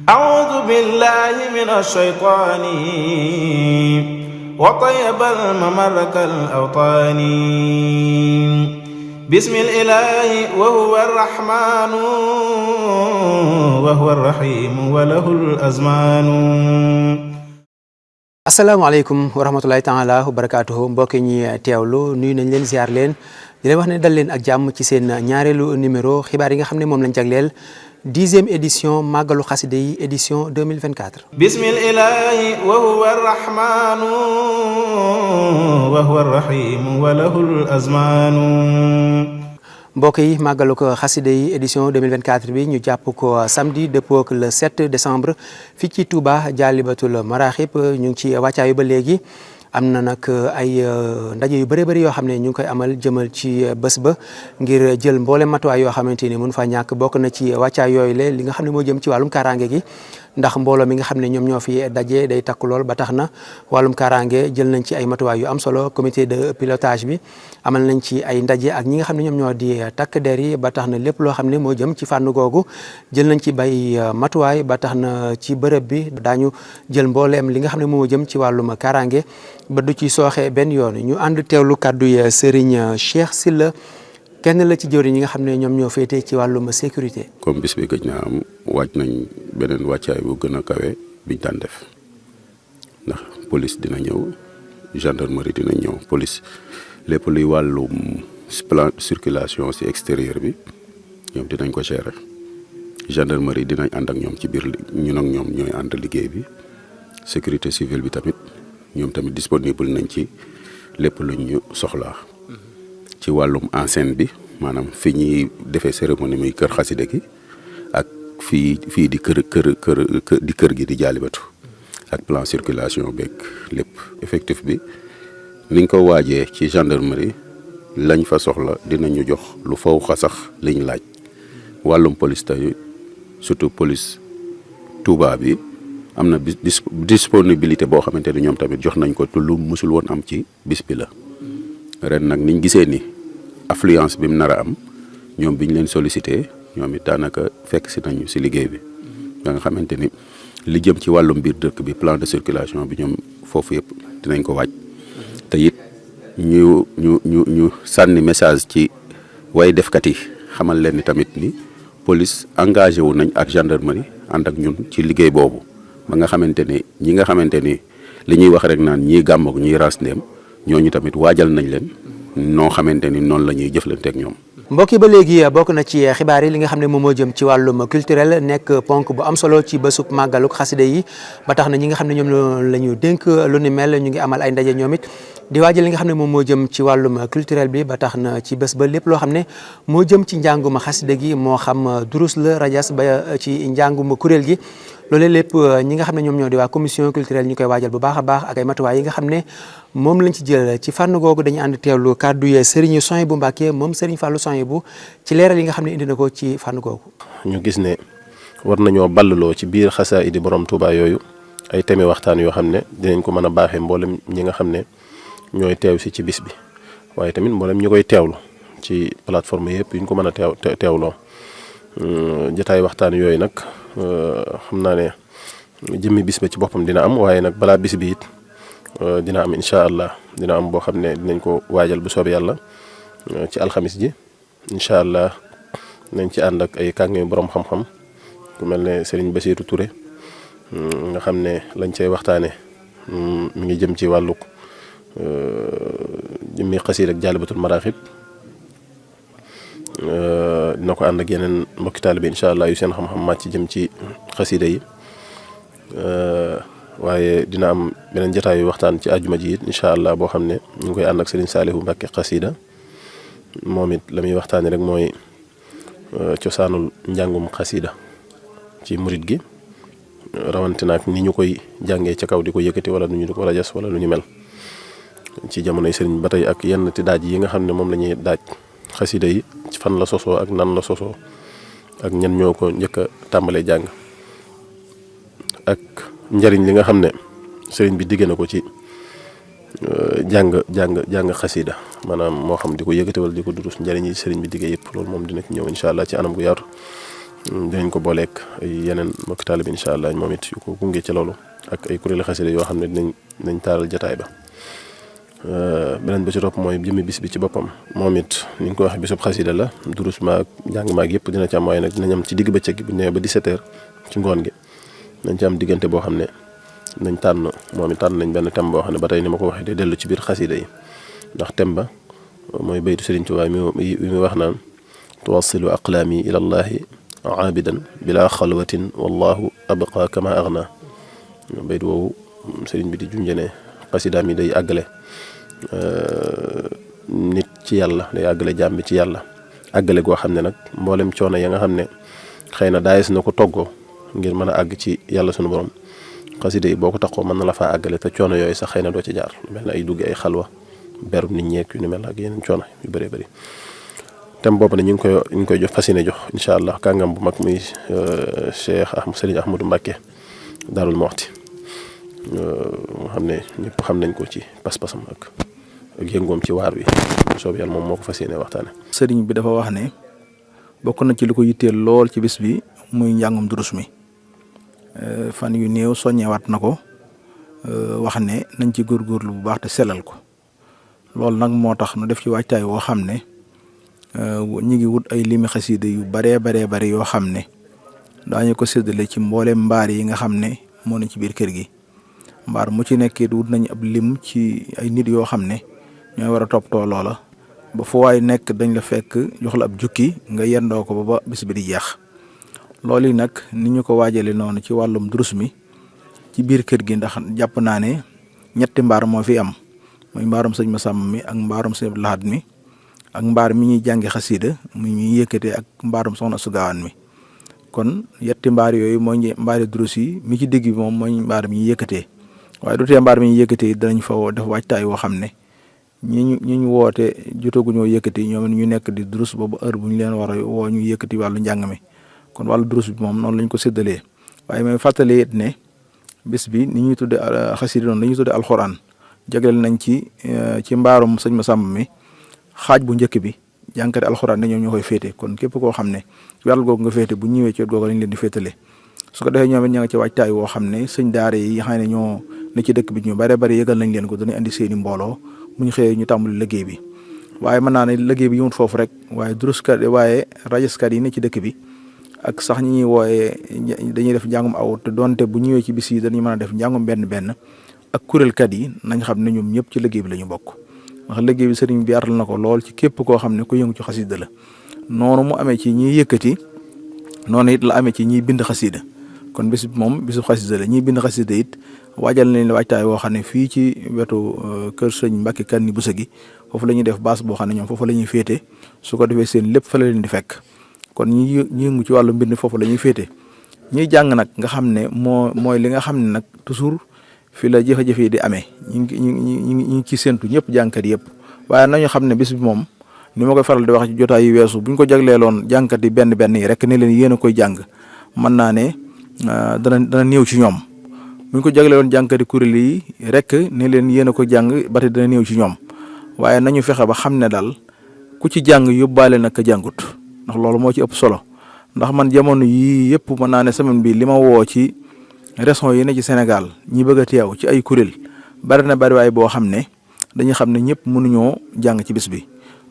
أعوذ بالله من الشيطان وطيب الممر كالأوطان بسم الإله وهو الرحمن وهو الرحيم وله الأزمان. asalaamaaleykum wa rahmatulahi taala wa barakaatuhu mbokki ñi teewlu nuyu nañ leen ziar leen di leen wax ne dal leen ak jàmm ci seen ñaareelu numéro xibaar yi nga xam ne moom lañ jagleel 10e édition màggalu xaside yi édition 2024. bismillahi wa huwa arrahmanu wa huwa arrahim wa lahul azmanu. mbokk yi màggalu ko xaside yi édition 2024 bi ñu jàpp ko samedi dëppoo ak le 7 décembre fii ci Touba Jaalibatul Maraxib ñu ngi ci wàccaayu ba léegi am na nag ay ndaje yu bëree bëri yoo xam ne ñu ngi koy amal jëmal ci bés ba ngir jël mboolem matuwaay yoo xamante ni mun fa ñàkk bokk na ci wàccaay yooyu le li nga xam ne moo jëm ci wàllum kaaraange gi ndax mbooloo mi nga xam ne ñoom ñoo fi daje day takk lool ba tax na wàllum kaaraange jël nañ ci ay matuwaay yu am solo comité de pilotage bi amal nañ ci ay ndaje ak ñi nga xam ne ñoom ñoo di takk der yi ba tax na lépp loo xam ne moo jëm ci fànn googu jël nañ ci bay matuwaay ba tax na ci bërëb bi daañu jël mbooleem li nga xam ne moo jëm ci wàllum kaaraange ba du ci sooxe benn yoon ñu ànd teewlu kàddu yi Serigne Cheikh Sylla kenn la ci jëwriñ ñi nga xam ne ñoom ñoo féete ci wàllum sécurité. comme bis bi gëj naa am waaj nañ beneen wàccaay bu gën a kawe biñ daan def ndax police dina ñëw gendarmerie dina ñëw police lépp luy wàllum plan circulation ci extérieur bi ñoom dinañ ko gérer gendarmerie dinañ ànd ak ñoom ci biir ñun ak ñoom ñooy ànd liggéey bi sécurité civile bi tamit ñoom tamit disponible nañ ci lépp luñ ñu soxlaa. ci wàllum enseigne bi maanaam fi ñuy defee cérémonie muy kër xaside gi ak fii di kër gi di jaalibatu ak plan circulation beeg lépp effectif bi niñ ko waajee ci gendarmerie lañ fa soxla dinañu jox lu faw xasax liñ laaj wàllum police tey surtout police Touba bi am na disponibilité boo xamante ne ñoom tamit jox nañ ko te lu musul woon am ci bis bi la ren nag niñ gisee ni affluence bi mu nar a am ñoom biñ leen sollicité ñoom it daanaka fekk si nañu si liggéey bi ba nga xamante ni li jëm ci wàllum biir dëkk bi plan de circulation bi ñoom foofu yëpp dinañ ko waaj te it ñu sànni message ci way defkat yi xamal leen ni tamit ni police engagé wu nañ ak gendarmerie ànd ak ñun ci liggéey boobu ba nga xamante ni ñi nga xamante ni li ñuy wax rek naan ñii gàmmoog ñiy ras ndéem ñooñu tamit waajal nañ leen noo xamante ni noonu la ñuy jëflante ak ñoom. mbokk yi ba léegi bokk na ci xibaar yi li nga xam ne moom moo jëm ci wàllum culturel nekk ponk bu am solo ci bésub màggaluk xaside yi ba tax na ñi nga xam ne ñoom la ñu dénk lu ni mel ñu ngi amal ay ndaje ñoom it di waajal li nga xam ne moom moo jëm ci wàllum culturel bi ba tax na ci bés ba lépp loo xam ne moo jëm ci njànguma xaside gi moo xam durus la rajas ba ci njànguma kuréel gi loolu lépp ñi nga xam ne ñoom ñoo di waa commission culturelle ñu koy waajal bu baax a baax ak ay matuwaay yi nga xam ne moom lañ ci jël ci fànn googu dañu ànd teewlu kàddu yee Serigne Souhaïbou Mbacké moom Serigne Fallou Souhaïbou ci leeral yi nga xam ne indi na ko ci fànn googu. ñu gis ne war nañoo ballaloo ci biir xasaayidi borom Touba yooyu ay temi waxtaan yoo xam ne dinañ ko mën a baaxee mboolem ñi nga xam ne ñooy teew si ci bis bi waaye tamit mboolem ñi koy teewlu ci plateforme yëpp yu ñu ko mën a teewloo jotaay waxtaan yooyu nag xam naa ne jëmmi bis ba ci boppam dina am waaye nag balaa bis bi it dina am incha allah dina am boo xam ne dinañ ko waajal bu soobee yàlla ci alxamis ji incha allah nañ ci ànd ak ay kàngami borom xam-xam ku mel ne Serigne Bassirou Touré nga xam ne lañ cay waxtaane mi ngi jëm ci wàllug jëmmi xasiid ak Jaalibatul Maraxib dina ko ànd ak yeneen mbokki taalibe incha allah yu seen xam-xam màcc jëm ci xasida yi waaye dina am beneen jotaayu waxtaan ci àjjuma ji it incha allah boo xam ne ñu ngi koy ànd ak Serigne Saliou Mbacké xasida moom it la muy waxtaanee rek mooy cosaanul njàngum xasida ci murit gi rawatina ak ni ñu koy jàngee ca kaw di ko yëkkati wala nu ñu di ko rajas wala lu ñu mel ci jamonoy Serigne ba tey ak yenn ti daaj yi nga xam ne moom la ñuy daaj xasida yi ci fan la sosoo ak nan la sosoo ak ñan ñoo ko njëkk a tàmbalee jàng ak njariñ li nga xam ne sëriñ bi digge na ko ci jàng xasida maanaam moo xam di ko yëkkati wala di ko durus njariñ yi sëriñ bi digge yëpp loolu moom dina ci ñëw incha allah ci anam gu yaatu dinañ ko booleeg ay yeneen mbokk taalibe incha allah moom it yu ko gunge ci loolu ak ay kuréeli xasida yoo xam ne dinañ taaral jataay ba. beneen ba ci topp mooy jëmmi bis bi ci boppam moom it ni nga ko waxee bisub xasida la durus maag njàng maag yëpp dina ci am waaye nag dinañ am ci digg bëccëg gi bu ñu nee ba 17h ci ngoon gi nañ ci am diggante boo xam ne nañ tànn moom it tànn nañ benn thème boo xam ne ba tey ni ma ko waxee day dellu ci biir xasida yi ndax thème ba mooy baytu Sëriñ Tuubaa mi muy wax naan tuwassilu aqlaami ila llahi aabidan bila xalwatin wallahu abqa kama agna baytu woowu sëriñ bi di junjene xasidaam yi day àggale nit ci yàlla day àggale jaam bi ci yàlla àggale goo xam ne nag mboolem coono ya nga xam ne xëy na daayis na ko toggoo ngir mën a àgg ci yàlla sunu borom xasida yi boo ko taxoo mën na la faa àggale te coono yooyu sax xëy na doo ci jaar lu mel ne ay dugg ay xalwa beru nit ñeek yu ni mel ak yeneen coono yu bëree bëri thème boobu ne ñu ngi koy jox fas yéene jox incha allah kàngam bu mag muy Serigne Ahmadou Mbacké Daarul Muxti nga xam ne ñëpp xam nañ ko ci pas-pasam ak yëngoom ci waar wi soob yàlla moom moo ko fas yéene waxtaane sëriñ bi dafa wax ne bokk na ci li ko yitteel lool ci bis bi muy njàngum durus mi fan yu néew soññewaat na ko wax ne nañ ci góorgóorlu bu baax te sellal ko loolu nag moo tax nu def ci waajtaay woo xam ne ñi ngi wut ay limi xasida yu baree bari yoo xam ne daañu ko séddale ci mboolem mbaar yi nga xam ne moo ne ci biir kër gi mbaar mu ci nekkee wut nañu ab lim ci ay nit yoo xam ne ñooy war a toppatoo loola ba fu waay nekk dañ la fekk jox la ab jukki nga yendoo ko ba bis bi di jeex loolu yi nag ni ñu ko waajale noonu ci wàllum durus mi ci biir kër gi ndax jàpp naa ne ñetti mbaar moo fi am muy mbaarum sëñ Massamba mi ak mbaarum sëñ Abdou Lahad mi ak mbaar mi ñuy jàngi xasida mu ñuy yëkkatee ak mbaarum soxna su gaawaan mi kon yetti mbaar yooyu mooy mbaari durus yi mi ci digg bi moom mooy mbaar mi ñuy yëkkatee waaye du tee mbaar mi ñuy yëkkatee danañ fa def waajtaay woo xam ne ñi ñu woote jotaguñoo yëkkati ñoom ñu nekk di durus boobu heure bu ñu leen war a woo ñu yëkkati wàllu njàng mi kon wàllu durus bi moom noonu lañ ko séddalee waaye may fàttali it ne bis bi ni ñuy tudde xasida noonu la ñuy tudde alxuraan jagleel nañ ci mbaarum sëñ Massamba mi xaaj bu njëkk bi jànkati alxuraan ne ñoom ñoo koy féete kon képp koo xam ne wàll googu nga féete bu ñëwee ci wet googu lañ leen di féetale su ko defee ñoom it ña nga ci waajtaay woo xam ne sëñ daara yi xam ne ñoo ne ci dëkk bi ñu bare bari yëgal nañ leen ko danañ andi seeni mbooloo mu ñu xëyee ñu tàmbali liggéey bi waaye mën naa ne liggéey bi yëmut foofu rek waaye duruskat waaye rajaskat yi ne ci dëkk bi ak sax ñi ñuy wooyee dañuy def njàngum aw te donte bu ñëwee ci bis yi dañuy mën a def njàngum benn ak kuréelkat yi nañ xam ne ñoom ñëpp ci liggéey bi la ñu bokk ndax liggéey bi sëriñ bi yaatal na ko lool ci képp koo xam ne ku yëngu ci xasida la noonu mu amee ci ñiy yëkkati noonu it la amee ci ñiy bind xasida kon bis bi moom bisu xasida la ñiy bind xasida it waajal nañ la waajtaay woo xam ne fii ci wetu kër sëñ Mbàkke Kanni Buso gi foofu la ñuy def baas boo xam ne ñoom foofu la ñuy féete su ko defee seen lépp fa la leen di fekk kon ñi yëngu ci wàllu mbind foofu la ñuy féete ñiy jàng nag nga xam ne mooy li nga xam ne nag toujours fii la jafe-jafe yi di amee ñu ngi ci séntu ñëpp jàngkat yëpp waaye nañu xam ne bis bi moom ni ma koy faral di wax ci jotaay yu weesu bu ñu ko jagleeloon jàngkat yi benn yi rek ne leen yéen a koy jàng mën naa ne dana néew ci ñoom bu ñu ko jagleeloon jàngkat yi kuréel yi rek ne leen yéen a koy jàng ba tey dana néew ci ñoom waaye nañu fexe ba xam ne daal ku ci jàng yóbbaale nag ka jàngut ndax loolu moo ci ëpp solo ndax man jamono yii yëpp mën naa ne semaine bi li ma woo ci régions yi ne ci Sénégal ñi bëgg a teew ci ay kuréel bari na bari waaye boo xam ne dañuy xam ne ñëpp mënuñoo jàng ci bis bi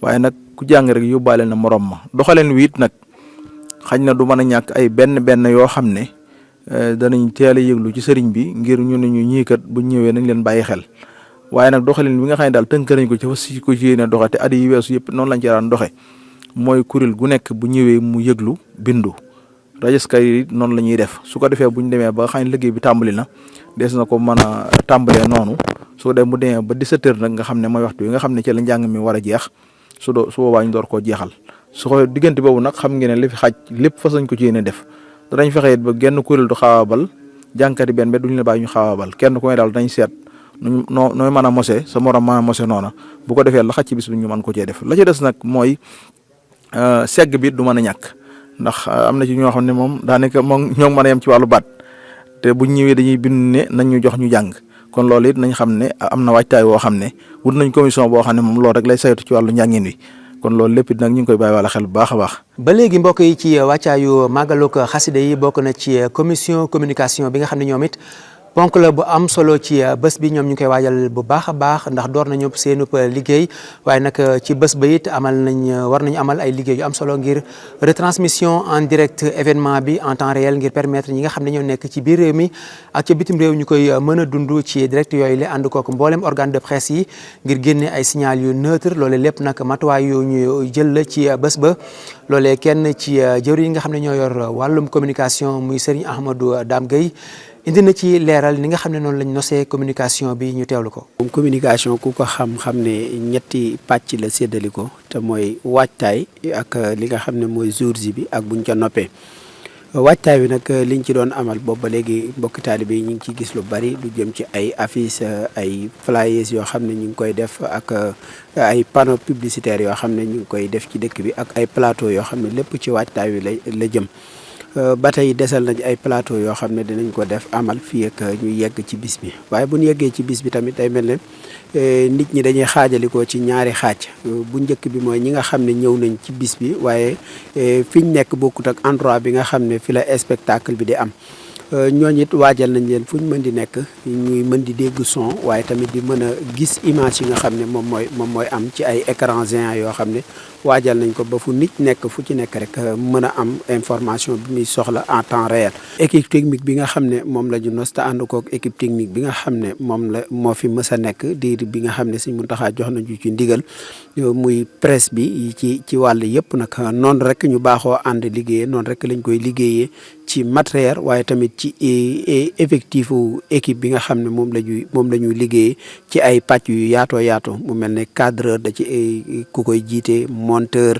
waaye nag ku jàng rek yóbbaale na morom ma doxaleen wi it nag xañ na du mën a ñàkk ay benn yoo xam ne danañ teel a yëglu ci sëriñ bi ngir ñu ne ñu ñii kat bu ñëwee nañ leen bàyyi xel waaye nag doxalin bi nga xam ne daal tënk nañ ko ci fas ko ci yéene doxe te at yi weesu yëpp noonu lañ ci daan doxe mooy kuréel gu nekk bu ñëwee mu yëglu bindu rajaskat yi noonu la ñuy def su ko defee bu ñu demee ba xam ne liggéey bi tàmbali na des na ko mën a tàmbalee noonu su ko defee mu demee ba 17h nag nga xam ne mooy waxtu yi nga xam ne ci la njàng mi war a jeex su boobaa ñu door koo jeexal su ko diggante boobu nag xam ngeen ne li fi xaj lépp fas nañ ko ci yéene def danañ fexe it ba genn kuréel du xawaabal jàngkat yi benn duñu la bàyyi ñu xawaabal kenn ku ne daal dañ seet nooy mën a mose sa morom mën a mose noona bu ko defee la xaj ci bis bi ñu mën ko cee def la ci des nag mooy segg bi du mën a ñàkk ndax am na ci ñoo xam ne moom daanaka moom ñoo mën a yem ci wàllu baat te buñ ñëwee dañuy bind ne nañ ñu jox ñu jàng kon loolu it nañ xam ne am na waajtaay woo xam ne wut nañ commission boo xam ne moom loolu rek lay saytu ci wàllu njàngin wi kon loolu lépp nag ñu ngi koy bàyyi wala xel bu baax a baax. ba léegi mbokk yi ci wàccaayu màggalug xasida yi bokk na ci commission communication bi nga xam ne ñoom it ponk la bu am solo ci bés bi ñoom ñu ngi koy waajal bu baax a baax ndax door nañu seenub liggéey waaye nag ci bés ba it war nañu amal ay liggéey yu am solo ngir retransmission en direct événement bi en temps réel ngir permettre ñi nga xam ne ñoo nekk ci biir réew mi ak ci bitim réew ñu koy mën a dund ci direct yooyu la ànd kook mboolem organe de presse yi ngir génne ay signal yu neutre loole lépp nag matuwaay yu ñu jël la ci bés ba loolee kenn ci jëwriñ yi nga xam ne ñoo yor wàllum communication muy Serigne Ahmadou Dame Gueye indi na ci leeral ni nga xam ne noonu lañ nosee communication bi ñu teewlu ko. moom communication ku ko xam ne ñetti pàcc la séddali ko te mooy waajtaay ak li nga xam ne mooy jour ji bi ak buñ ca noppee waajtaay bi nag liñ ci doon amal boobu ba léegi mbokki taalibe yi ñu ngi ciy gis lu bari lu jëm ci ay affiches ay flyers yoo xam ne ñu ngi koy def ak ay panneaux publicitaires yoo xam ne ñu ngi koy def ci dëkk bi ak ay plateau yoo xam ne lépp ci waajtaay bi la jëm. ba tey desal nañ ay plateau yoo xam ne dinañ ko def amal fii ak ñu yegg ci bis bi waaye bu ñu yeggee ci bis bi tamit day mel ne nit ñi dañuy xaajalikoo ci ñaari xaaj bu njëkk bi mooy ñi nga xam ne ñëw nañ ci bis bi waaye fi ñu nekk bokkut ak endroit bi nga xam ne fi la spectacle bi di am ñooñu it waajal nañ leen fu ñu mën di nekk ñuy mën di dégg son waaye tamit di mën a gis image yi nga xam ne moom mooy am ci ay écran géant yoo xam ne waajal nañ ko ba fu nit nekk fu ci nekk rek mën a am information bi muy soxla en temps réel. équipe technique bi nga xam ne moom la ñu nos te ànd kook équipe technique bi nga xam ne moo fi mës a nekk diir bi nga xam ne Sëñ Muntaxa jox nañu ci ndigal muy presse bi ci wàll yëpp nag noonu rek ñu baaxoo ànd liggéeyee noonu rek lañ koy liggéeyee ci matériel waaye tamit ci effectif équipe bi nga xam ne moom la ñuy liggéeyee ci ay pàcc yu yaatoo mu mel ne cadreur da ci ku koy jiite. monteur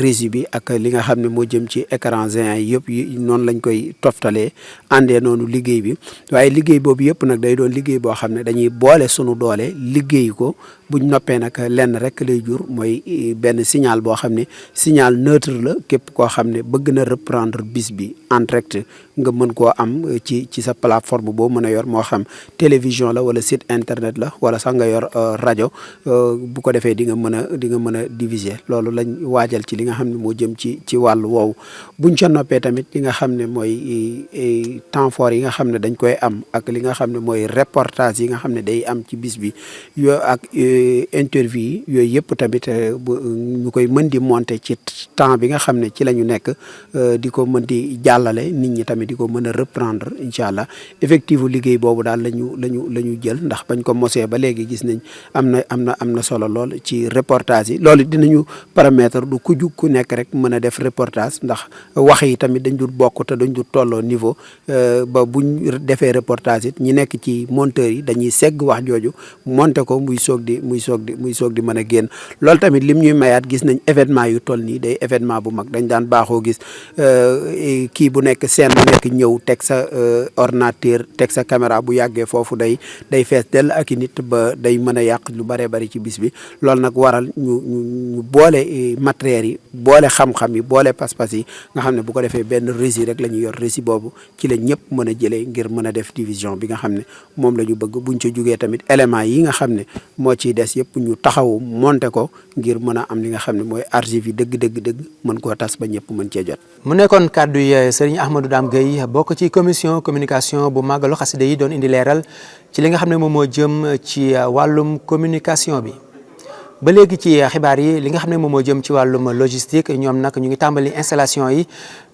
régie bi ak li nga xam ne moo jëm ci écran géant yi yëpp yi noonu lañ koy toftalee àndee noonu liggéey bi waaye liggéey boobu yëpp nag day doon liggéey boo xam ne dañuy boole sunu doole liggéey ko buñ noppee nag lenn rek lay jur mooy benn signal boo xam ne signal neutre la képp koo xam ne bëgg na reprendre bis bi en direct nga mën koo am ci sa plateforme boo mën a yor moo xam télévision la wala site internet la wala sax nga yor rajo bu ko defee di nga mën a diviser loolu lañ waajal ci li nga xam ne moo jëm ci wàllu woowu buñ ca noppee tamit li nga xam ne mooy temps fort yi nga xam ne dañ koy am ak li nga xam ne mooy reportage yi nga xam ne day am ci bis bi yoo ak interview yi yooyu yëpp tamit ñu koy mën di monter ci temps bi nga xam ne ci la ñu nekk di ko mën di jàllale nit ñi tamit di ko mën a reprendre incha allah effectif liggéey boobu daal la ñu jël ndax bañ ko mosee ba léegi gis nañ am na solo lool ci reportage yi loolu dinañu paramètre du ku jug ku nekk rek mën a def reportage ndax wax yi tamit dañ dul bokk te dañ dul tolloo niveau ba buñ defee reportage it ñi nekk ci monteur yi dañuy segg wax jooju monter ko muy soog di mën a génn loolu tamit lim ñuy mayaat gis nañ événement yu toll nii day événement bu mag dañ daan baaxoo gis kii bu nekk scène bu nekk ñëw teg sa ordinateur teg sa caméra bu yàggee foofu day fees dell ak i nit ba day mën a yàq lu bëree bëri ci bis bi loolu nag waral ñu boole matériels yi boole xam-xam yi boole pas-pas yi nga xam ne bu ko defee benn régie rek la ñuy yor régie boobu ci la ñëpp mën a jëlee ngir mën a def division bi nga xam ne moom la ñu bëgg buñ ca jugee tamit éléments yi nga xam ne moo ciy des yëpp ñu taxawu monter ko ngir mën a am li nga xam ne mooy archive yi dëgg mën koo tas ba ñëpp mën cee jot. mu nekkoon kàddu yi Serigne Ahmadou Dame Gueye bokk ci commission communication bu màggalu xasida yi doon indi leeral ci li nga xam ne moom moo jëm ci wàllum communication bi. ba léegi ci xibaar yi li nga xam ne moom moo jëm ci wàllum logistique ñoom nag ñu ngi tàmbali installation yi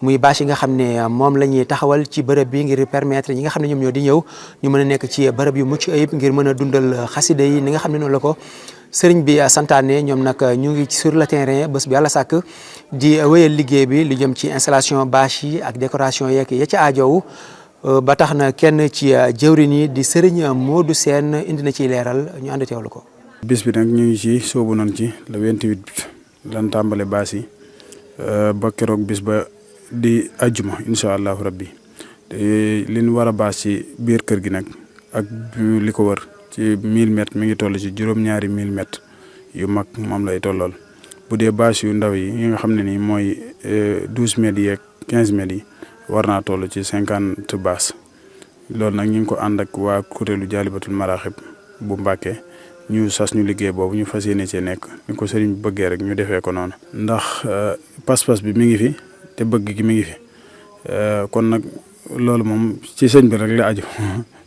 muy bâche yi nga xam ne moom la ñuy taxawal ci bërëb bi ngir permettre ñi nga xam ne ñoom ñoo di ñëw ñu mën a nekk ci bërëb yu mucc ayib ngir mën a dundal xasida yi ni nga xam ne noonu la ko sëriñ bi santaane. ñoom nag ñu ngi sur le terrain bés bi yàlla sàkk di wéyal liggéey bi lu jëm ci installation bâche yi ak décoration yeeg ya ci aajowu ba tax na kenn ci jëwriñ yi di sëriñ Modou Sène indi na ciy leeral ñu ànd teewlu ko. bis bi nag ñu ngi ci soobu nañ ci le 28 lan tàmbale baas yi ba keroog bis ba di ajjuma incha allahu rabbi te li ñu war a baas ci biir kër gi nag ak li ko wër ci 1000 mètres mi ngi toll ci juróom-ñaari 1000 mètres yu mag moom lay tollool bu dee bâche yu ndaw yi nga xam ne nii mooy 12 mètres yi ak 15 mètres yi war naa toll ci 50 bâche loolu nag ñu ngi ko ànd ak waa kuréelu Jaalibatul Maraaxib bu Mbàkke ñu sas ñu liggéey boobu ñu fas yéene cee nekk ni ko sëriñ bi bëggee rek ñu defee ko noonu. ndax pas-pas bi mi ngi fi te bëgg gi mi ngi fi kon nag loolu moom ci sëñ bi rek la aju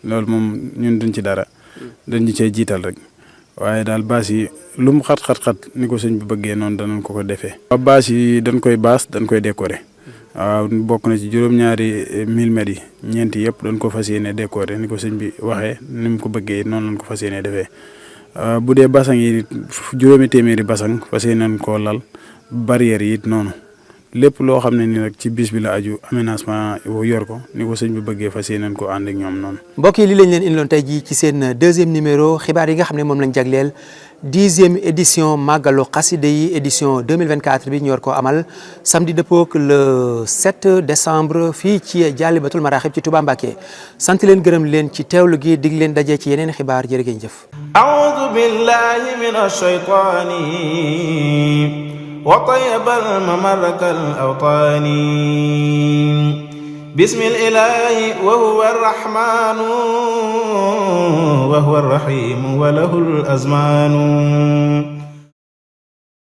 loolu moom ñun duñ ci dara dañ cee jiital rek waaye daal baas yi lu mu xat ni ko sëñ bi bëggee noonu danañ ko defee. waaw baas yi dañ koy décorer. waaw bokk na ci juróom-ñaari 1000 mètres yi ñeenti yëpp dañ ko fas yéene décorer ni ko sëñ bi waxee ni mu ko bëggee noonu lañ ko fas yéene defee bu dee basang yi juróomi téeméeri basang fas yéene koo lal barrière yi it noonu lépp loo xam ne ni nag ci bis bi la aju aménagement yor ko ni ko sëñ bi bëggee fas yéene ko ànd ak ñoom noonu. mbokk yi li lañ leen indiloon tey jii ci seen deuxième numéro xibaar yi nga xam ne moom lañ jagleel 10e édition màggalu xasida yi édition 2024 bi ñu war koo amal samedi dëppook le 7 décembre fii ci Jaalibatul Maraaxib ci Touba Mbacké sant leen gërëm leen ci teewlu gi dig leen daje ci yeneen xibaar jërë ngeen jëf. a'uudu billahi minash shaytaani wa tayyibal mamarrakal awtaani bismil ilaahi wa huwa arrahmaanu wa huwa arrahiimu wa lahul azmaanu